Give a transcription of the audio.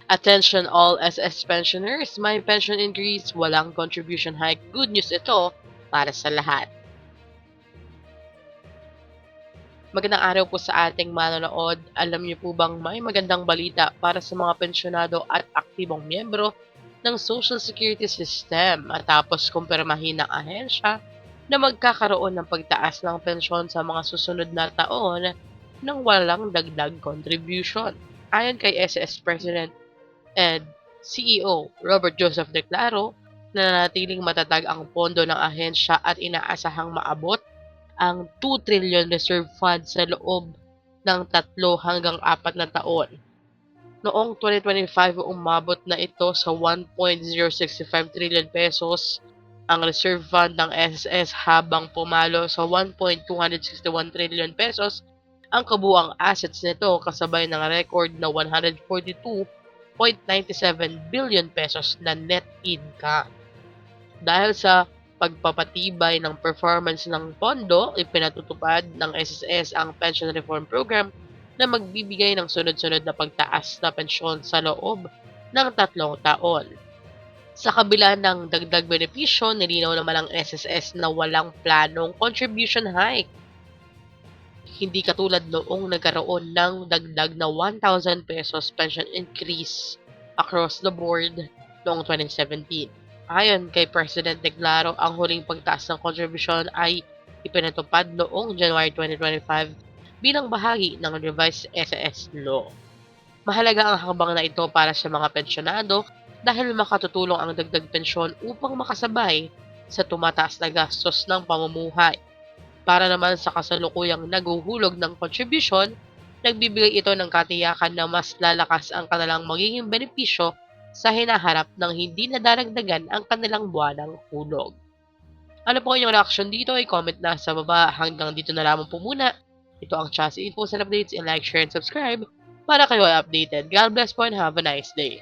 Attention all SS pensioners, may pension increase, walang contribution hike. Good news ito para sa lahat. Magandang araw po sa ating manonood. Alam niyo po bang may magandang balita para sa mga pensyonado at aktibong miyembro ng Social Security System matapos kumpirmahin ng ahensya na magkakaroon ng pagtaas ng pensyon sa mga susunod na taon ng walang dagdag contribution. Ayon kay SS President and CEO Robert Joseph Declaro, nananatiling matatag ang pondo ng ahensya at inaasahang maabot ang 2 trillion reserve fund sa loob ng 3 hanggang 4 na taon. Noong 2025, umabot na ito sa 1.065 trillion pesos ang reserve fund ng SSS habang pumalo sa 1.261 trillion pesos ang kabuuang assets nito kasabay ng record na 142.97 billion pesos na net income. Dahil sa pagpapatibay ng performance ng pondo, ipinatutupad ng SSS ang Pension Reform Program na magbibigay ng sunod-sunod na pagtaas na pensyon sa loob ng 3 taon. Sa kabila ng dagdag benepisyo, nilinaw naman ang SSS na walang planong contribution hike. Hindi katulad noong nagkaroon ng dagdag na 1,000 pesos pension increase across the board noong 2017. Ayon kay President Declaro, ang huling pagtaas ng contribution ay ipinatupad noong January 2025 bilang bahagi ng revised SSS law. Mahalaga ang hakbang na ito para sa mga pensyonado dahil makatutulong ang dagdag pensyon upang makasabay sa tumataas na gastos ng pamumuhay. Para naman sa kasalukuyang naguhulog ng contribution, nagbibigay ito ng katiyakan na mas lalakas ang kanilang magiging benepisyo sa hinaharap ng hindi nadaragdagan ang kanilang buwanang hulog. Ano po inyong reaksyon dito? I-comment na sa baba. Hanggang dito na lamang po muna. Ito ang Chas Info and Updates, and like, share, and subscribe para kayo ay updated. God bless po and have a nice day.